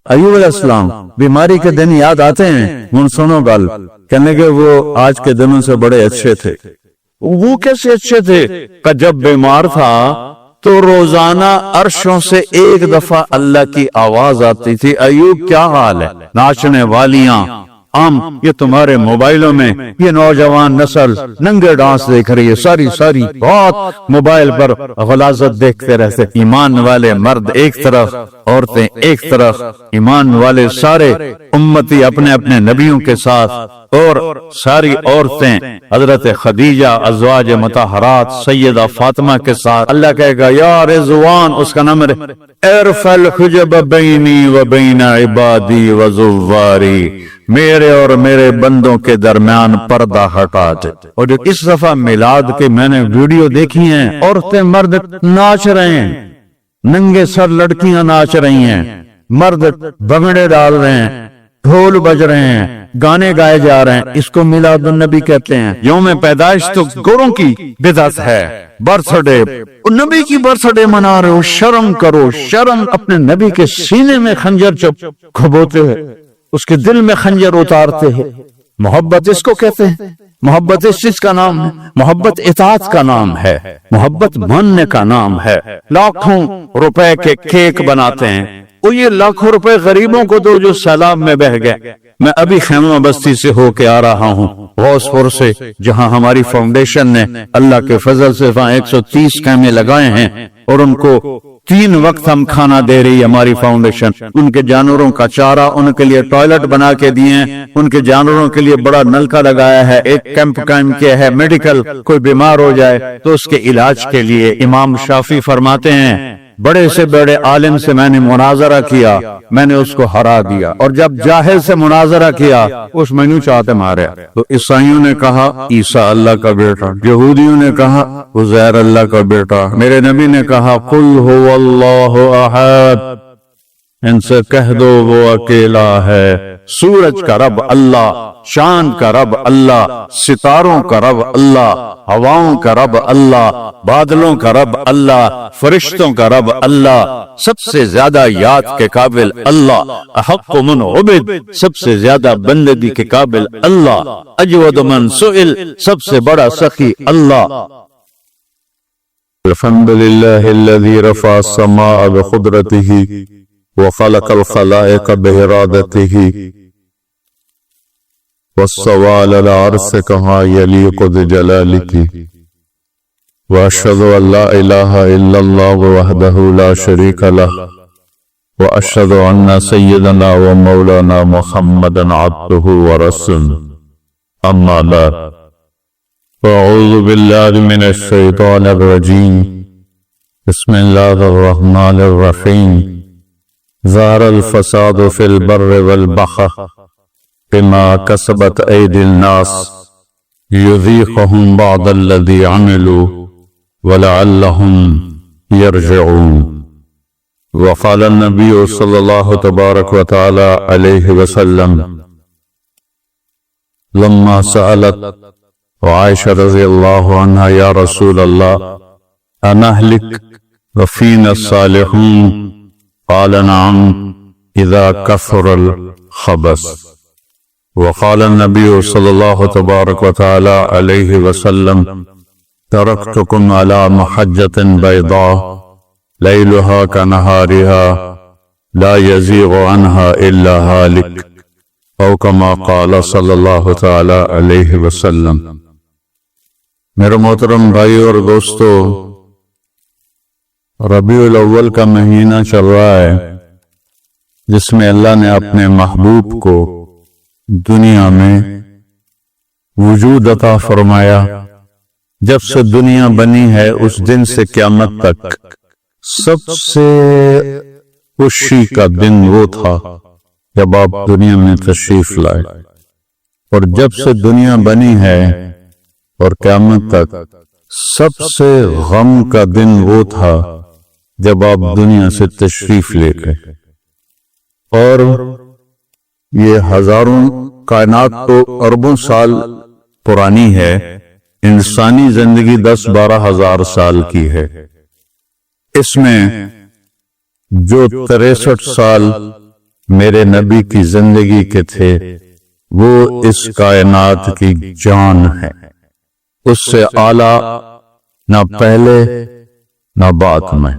ایوب علیہ السلام بیماری کے دن یاد آتے ہیں؟ من سنو گل، کہنے کہ وہ آج کے دنوں سے بڑے اچھے تھے۔ وہ کیسے اچھے تھے کہ جب بیمار تھا تو روزانہ عرشوں سے ایک دفعہ اللہ کی آواز آتی تھی، ایوب کیا حال ہے؟ ناچنے والیاں یہ تمہارے موبائلوں میں یہ نوجوان نسل ننگے ڈانس دیکھ رہی ہے، ساری بہت موبائل پر غلاظت دیکھتے رہتے، ایمان والے مرد ایک طرف، عورتیں ایک طرف، ایمان والے سارے امتی اپنے اپنے نبیوں کے ساتھ، اور ساری عورتیں حضرت خدیجہ ازواج مطہرات سیدہ فاطمہ کے ساتھ۔ اللہ کہے گا یا رضوان، اس کا نام ارفع الحجب بینی و بین عبادی و زواری، میرے اور میرے بندوں کے درمیان پردہ ہٹا دے۔ اور جو اس دفعہ میلاد کے میں نے ویڈیو دیکھی ہیں، عورتیں مرد ناچ رہے ہیں، ننگے سر لڑکیاں ناچ رہی ہیں، مرد بھنگڑے ڈال رہے ہیں، ڈھول بج رہے ہیں، گانے گائے جا رہے ہیں، اس کو میلاد النبی کہتے ہیں۔ یوم پیدائش تو گوروں کی بدعت ہے، برتھ ڈے، نبی کی برتھ ڈے منا رہے ہو، شرم کرو، شرم۔ اپنے نبی کے سینے میں خنجر چپ کھبوتے ہیں، اس کے دل میں خنجر اتارتے ہیں۔ محبت اس کو کہتے ہیں، محبت اس چیز کا نام ہے، محبت اطاعت کا نام ہے، محبت ماننے کا نام ہے۔ لاکھوں روپے کے کیک بناتے ہیں، وہ یہ لاکھوں روپے غریبوں کو دو جو سیلاب میں بہ گئے۔ میں ابھی خیمہ بستی سے ہو کے آ رہا ہوں، غوث پور سے، جہاں ہماری فاؤنڈیشن نے اللہ کے فضل سے 130 خیمے لگائے ہیں، اور ان کو 3 وقت ہم کھانا دے رہی ہے ہماری فاؤنڈیشن۔ ان کے جانوروں کا چارہ، ان کے لیے ٹوائلٹ بنا کے دیے ہیں، ان کے جانوروں کے لیے بڑا نلکا لگایا ہے، ایک کیمپ قائم کیا ہے، میڈیکل، کوئی بیمار ہو جائے تو اس کے علاج کے لیے۔ امام شافعی فرماتے ہیں بڑے سے بڑے عالم سے میں نے مناظرہ کیا، میں نے اس کو ہرا دیا، اور جب جاہل سے مناظرہ کیا اس میں چاہتے مارے۔ تو عیسائیوں نے کہا عیسیٰ اللہ کا بیٹا، یہودیوں نے کہا عزیر اللہ کا بیٹا، میرے نبی نے کہا قل هو اللہ احد، ان سے کہہ دو وہ اکیلا ہے۔ سورج کا رب اللہ، چاند کا رب اللہ، ستاروں کا رب اللہ، ہواؤں کا رب اللہ، بادلوں کا رب اللہ، فرشتوں کا رب اللہ، سب سے زیادہ یاد کے قابل اللہ، احق من عبد، سب سے زیادہ بندگی کے قابل اللہ، اجود من سئل، سب سے بڑا سخی اللہ۔ الحمد للہ الذی رفع السماء بقدرته وخلق الخلائق بإرادته واستوى على العرش كما يليق بجلاله وأشهد أن لا إله إلا الله وحده لا شريك له وأشهد أن سيدنا ومولانا محمدا عبده ورسوله أما بعد فأعوذ بالله من الشيطان الرجيم بسم الله الرحمن الرحيم ظهر الفساد في البر والبحر بما كسبت أيدي الناس ليذيقهم بعض الذي عملوا ولعلهم يرجعون۔ وقال النبي صلى الله تبارك وتعالى عليه وسلم لما سألت عائشة رضي الله عنها يا رسول الله أنهلك وفينا الصالحون قال نعم إذا كثر الخبث۔ وقال النبي صلى الله تبارك وتعالى عليه وسلم تركتكم على محجة بيضاء ليلها كنهارها لا يزيغ عنها إلا هالك أو كما قال صلى الله تعالى عليه وسلم۔ میرے محترم بھائی اور دوستو، ربیع الاول کا مہینہ چل رہا ہے جس میں اللہ نے اپنے محبوب کو دنیا میں وجود عطا فرمایا۔ جب سے دنیا بنی ہے اس دن سے قیامت تک سب سے خوشی کا دن وہ تھا جب آپ دنیا میں تشریف لائے، اور جب سے دنیا بنی ہے اور قیامت تک سب سے غم کا دن وہ تھا جب آپ دنیا سے تشریف لے گئے۔ اور یہ ہزاروں کائنات تو اربوں سال پرانی ہے، انسانی زندگی 10-12 ہزار سال کی ہے۔ اس میں جو 63 سال میرے نبی کی زندگی کے تھے، وہ اس کائنات کی جان ہے، اس سے اعلیٰ نہ پہلے نہ بعد میں۔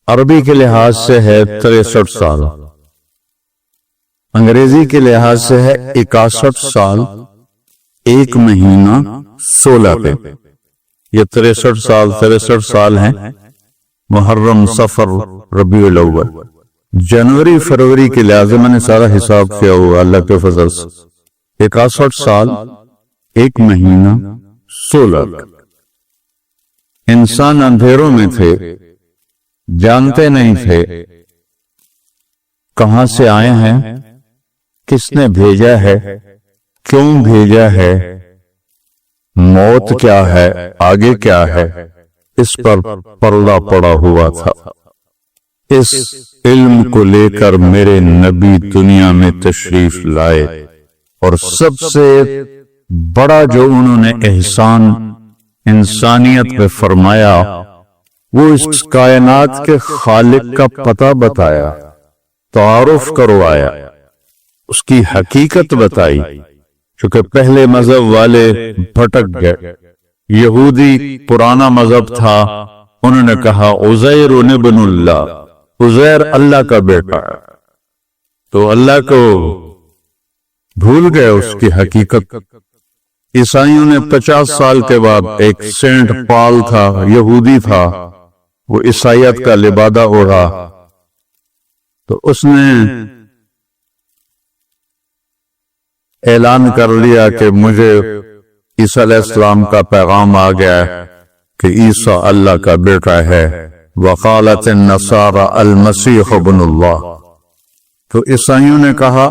عربی کے لحاظ سے ہے 63 سال، انگریزی کے لحاظ سے ہے 61 سال 1 مہینہ 16 دن۔ یہ 63 سال ہیں، محرم، صفر، ربیع الاول، جنوری فروری کے لحاظ سے میں نے سارا حساب کیا ہوا اللہ کے فضل سے، 61 سال 1 مہینہ 16 دن۔ انسان اندھیروں میں تھے، جانتے نہیں تھے کہاں سے آئے ہیں، کس نے بھیجا ہے، کیوں بھیجا ہے، موت کیا ہے، آگے کیا ہے، اس پر پردہ پڑا ہوا تھا۔ اس علم کو لے کر میرے نبی دنیا میں تشریف لائے، اور سب سے بڑا جو انہوں نے احسان انسانیت پہ فرمایا وہ اس کائنات کے خالق کا پتہ بتایا، تعارف کروایا، اس کی حقیقت بتائی۔ چونکہ پہلے مذہب والے بھٹک گئے، یہودی پرانا مذہب تھا، انہوں نے کہا عزیر ابن اللہ، عزیر اللہ کا بیٹا ہے، تو اللہ کو بھول گئے اس کی حقیقت۔ عیسائیوں نے 50 سال کے بعد ایک سینٹ پال تھا، یہودی تھا، وہ عیسائیت کا لبادہ اوڑھا، تو اس نے اعلان کر لیا کہ مجھے عیسیٰ علیہ السلام کا پیغام آ گیا ہے کہ عیسیٰ اللہ کا بیٹا ہے، وقالت النصارى المسیح ابن اللہ۔ تو عیسائیوں نے کہا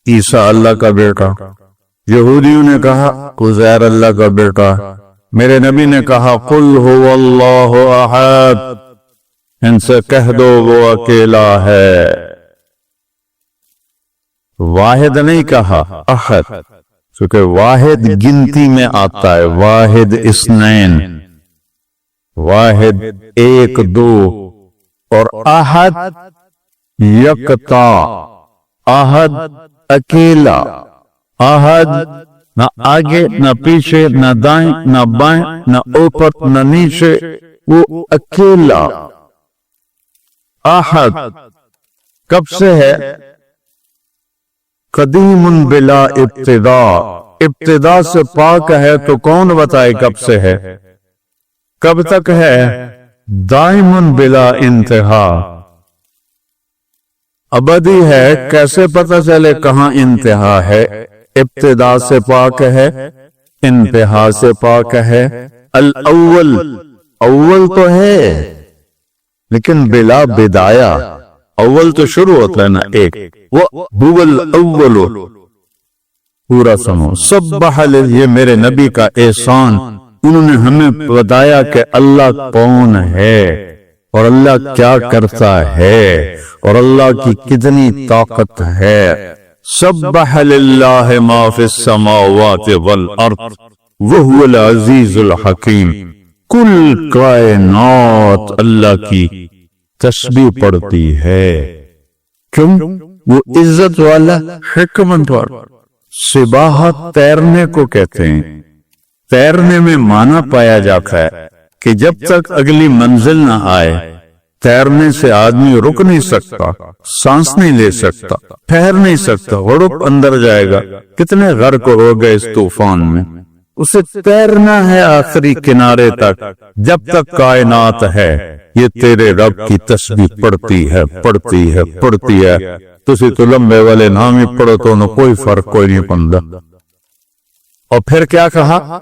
عیسیٰ اللہ کا بیٹا، یہودیوں نے کہا عزیر اللہ کا بیٹا، میرے نبی نے کہا قل هو اللہ احد، ان سے کہہ دو وہ اکیلا ہے، واحد نہیں کہا، احد، کیونکہ واحد گنتی میں آتا ہے، واحد اثنین، واحد 1 2، اور احد یکتا، احد اکیلا، احد نہ آگے نہ پیچھے نہ دائیں نہ بائیں نہ اوپر نہ نیچے، وہ اکیلا احد۔ کب سے ہے؟ قدیم بلا ابتدا، ابتدا سے پاک ہے، تو کون بتائے کب سے ہے، کب تک ہے؟ دائم بلا انتہا، ابدی ہے، کیسے پتہ چلے کہاں انتہا ہے؟ ابتدا سے پاک ہے، انتہا سے پاک ہے۔ الاول، اول تو ہے لیکن بلا بدایا، اول تو شروع ہوتا ہے نا ایک، وہ الاول، پورا سمو سبح، یہ میرے نبی کا احسان، انہوں نے ہمیں بتایا کہ اللہ کون ہے اور اللہ کیا کرتا ہے اور اللہ کی کتنی طاقت ہے۔ سبح للہ ما فی السماوات والارض وہو العزیز الحکیم، کل کائنات اللہ کی تسبیح پڑھتی ہے، کیوں؟ وہ عزت والا، حکمت والا۔ سباحت تیرنے کو کہتے ہیں، تیرنے میں معنی پایا جاتا ہے کہ جب تک اگلی منزل نہ آئے تیرنے سے آدمی رک نہیں سکتا، سانس نہیں لے سکتا، ٹھہر نہیں سکتا، غڑپ اندر جائے گا۔ کتنے غرق ہو گئے اس طوفان میں، اسے تیرنا ہے آخری کنارے تک، جب تک کائنات ہے یہ تیرے رب کی تسبیح پڑھتی ہے، پڑھتی ہے، پڑھتی ہے۔ تسی تو لمبے والے نام ہی پڑھو تو نہ کوئی فرق کوئی نہیں پڑتا۔ اور پھر کیا کہا؟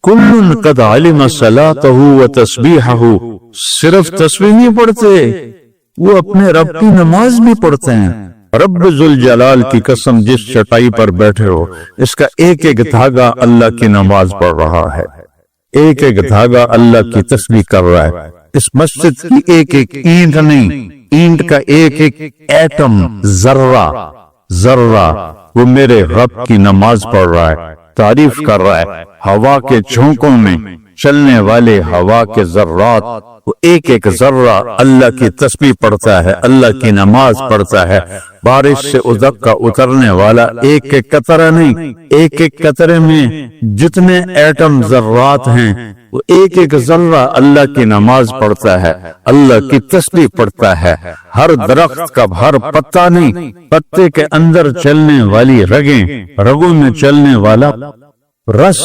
کل قد علم صلاتہ و تسبیحہ، صرف تسبیح نہیں پڑھتے، وہ اپنے رب کی نماز بھی پڑھتے ہیں۔ رب ذوالجلال کی قسم، جس چٹائی پر بیٹھے ہو اس کا ایک ایک دھاگا اللہ کی نماز پڑھ رہا ہے، ایک ایک دھاگا اللہ کی تسبیح کر رہا ہے۔ اس مسجد کی ایک ایک اینٹ نہیں، اینٹ کا ایک ایک ایٹم، ذرہ ذرہ، وہ میرے رب کی نماز پڑھ رہا ہے، تعریف کر رہا ہے۔ ہوا کے جھونکوں میں چلنے والے ہوا کے ذرات، وہ ایک ایک ذرہ اللہ کی تسبیح پڑھتا ہے، اللہ کی نماز پڑھتا ہے۔ بارش سے ادک کا اترنے والا ایک ایک قطرہ نہیں، ایک ایک قطرے میں جتنے ایٹم ذرات ہیں وہ ایک ایک ذرہ اللہ کی نماز پڑھتا ہے، اللہ کی تسبیح پڑھتا ہے۔ ہر درخت کا ہر پتا نہیں، پتے کے اندر چلنے والی رگیں، رگوں میں چلنے والا رس،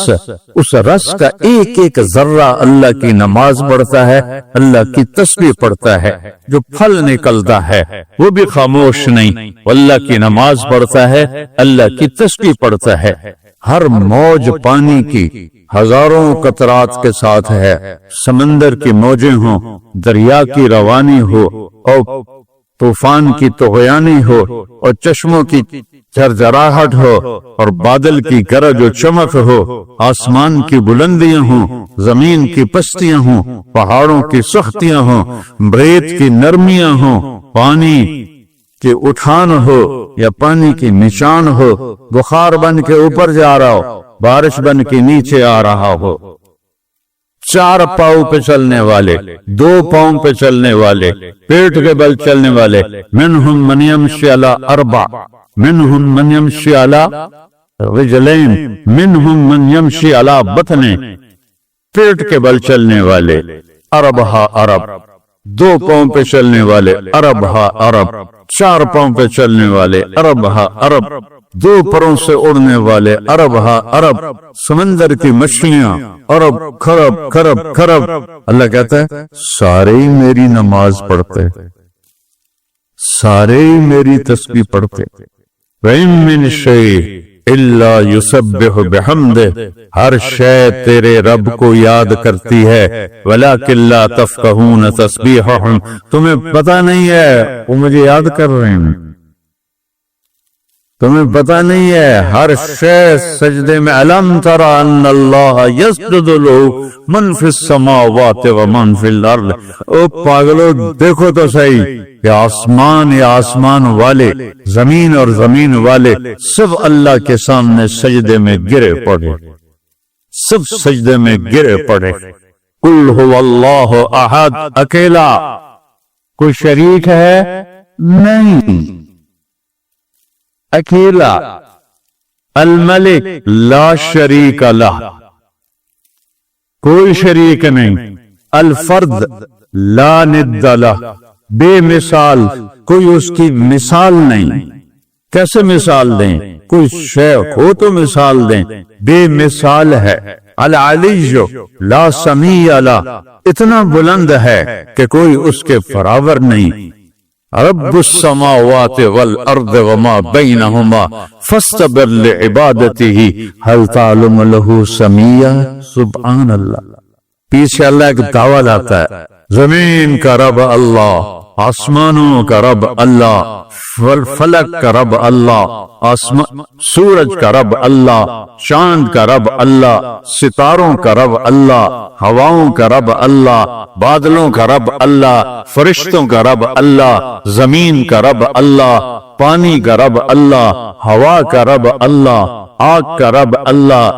اس رس کا ایک ایک ذرہ اللہ کی نماز پڑھتا ہے، اللہ کی تسبیح پڑھتا ہے۔ جو پھل نکلتا ہے وہ بھی خاموش نہیں، اللہ کی نماز پڑھتا ہے، اللہ کی تسبیح پڑھتا ہے۔ ہر موج پانی کی ہزاروں قطرات کے ساتھ ہے، سمندر کی موجیں ہوں، دریا کی روانی ہو، اور طوفان کی طغیانی ہو، اور چشموں کی جھرجھراہٹ ہو، اور بادل کی گرج و چمک ہو، آسمان کی بلندیاں ہوں، زمین کی پستیاں ہوں، پہاڑوں کی سختیاں ہوں، ریت کی نرمیاں ہوں، پانی کہ اٹھان ہو یا پانی کی نشان ہو، بخار بن کے اوپر جا رہا ہو، بارش بن کے نیچے آ رہا ہو، چار پاؤں پہ چلنے والے، دو پاؤں پہ چلنے والے، پیٹ کے بل چلنے والے، منہم من یمشی علی اربع، منہم من یمشی علی رجلین، منہم من یمشی علی بطن، پیٹ کے بل چلنے والے، اربہا ارب، دو پاؤں پہ چلنے والے، اربہا ارب، چار پاؤں پہ چلنے والے، اربہا ارب، دو پروں سے اڑنے والے، اربہا ارب، سمندر کی مچھلیاں ارب کھرب کھرب کھرب۔ اللہ کہتا ہے سارے ہی میری نماز پڑھتے، سارے ہی میری تسبیح پڑھتے۔ وَإِن مِّن شَيْءٍ إِلَّا يُسَبِّحُ بِحَمْدِهِ، ہر شے تیرے رب کو یاد کرتی ہے، وَلَٰكِن لَّا تَفْقَهُونَ تَسْبِيحَهُمْ، تمہیں پتہ نہیں ہے وہ مجھے یاد کر رہے ہیں، تمہیں پتہ نہیں ہے ہر شے سجدے میں۔ أَلَمْ تَرَ أَنَّ اللَّهَ يَسْجُدُ لَهُ مَن فِي السَّمَاوَاتِ وَمَن فِي الْأَرْضِ، او پاگلو دیکھو تو صحیح کہ آسمان یا آسمان والے، زمین اور زمین والے سب اللہ کے سامنے سجدے میں گرے پڑے، سب سجدے میں گرے پڑے۔ قُلْ هُوَ اللَّهُ أَحَدٌ، اکیلا، کوئی شریک ہے نہیں، اکیلا، الملک لا شریک لہ، کوئی شریک نہیں، الفرد لا ند لہ، بے مثال، کوئی اس کی مثال نہیں۔ کیسے مثال دیں؟ کوئی شے ہو تو مثال دیں، بے مثال ہے۔ العلی لا سمیع لہ، اتنا بلند ہے کہ کوئی اس کے برابر نہیں۔ رب السماوات والارض وما بینہما فاستبر لعبادتہ هل تعلم له سمیع، سبحان اللہ۔ پیچھے اللہ ایک دعویٰ لاتا ہے، زمین کا رب اللہ، آسمانوں کا رب اللہ، فلک کا رب اللہ، سورج کا رب اللہ، چاند کا رب اللہ، ستاروں کا رب اللہ، ہواؤں کا رب اللہ، بادلوں کا رب اللہ، فرشتوں کا رب اللہ، زمین کا رب اللہ، پانی کا رب اللہ، ہوا کا رب اللہ، آگ کا رب اللہ،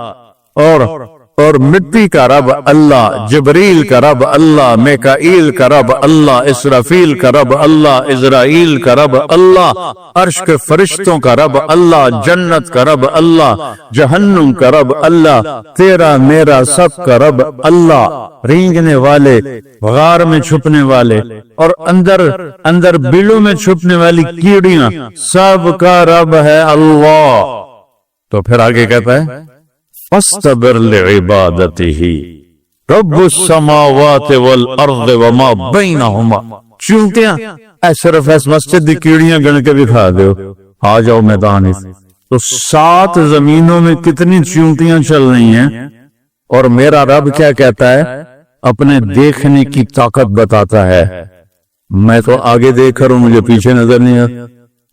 اور مٹی کا رب اللہ، جبریل کا رب اللہ، میکائیل کا رب اللہ، اسرافیل کا رب اللہ، اسرائیل کا رب اللہ، عرش کے فرشتوں کا رب اللہ، جنت کا رب اللہ، جہنم کا رب اللہ، تیرا میرا سب کا رب اللہ، رینگنے والے، غار میں چھپنے والے، اور اندر بلوں میں چھپنے والی کیڑیاں، سب کا رب ہے اللہ۔ تو پھر آگے کہتا ہے فاستبر لعبادتہ رب السماوات والارض وما بینہما، چونٹیاں صرف اس مسجد دی کیڑیاں گن کے بھی کھا دیو، آ جاؤ میدان اس۔ تو 7 زمینوں میں کتنی چونٹیاں چل رہی ہیں، اور میرا رب کیا کہتا ہے؟ اپنے دیکھنے کی طاقت بتاتا ہے۔ میں تو آگے دیکھ رہا ہوں، مجھے پیچھے نظر نہیں آ رہا،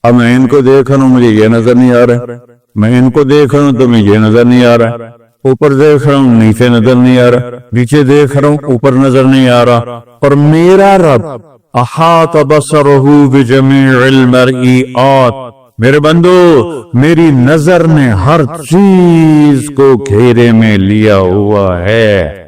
اب میں ان کو دیکھ رہا ہوں، مجھے یہ نظر نہیں آ رہا، میں ان کو دیکھ رہا ہوں تو مجھے نظر نہیں آ رہا، اوپر دیکھ رہا ہوں نیچے نظر نہیں آ رہا، نیچے دیکھ رہا ہوں اوپر نظر نہیں آ رہا، اور میرا رب احاط بصرہ بجمیع المرئیات، میرے بندو میری نظر نے ہر چیز کو گھیرے میں لیا ہوا ہے۔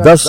10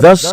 10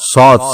7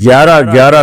11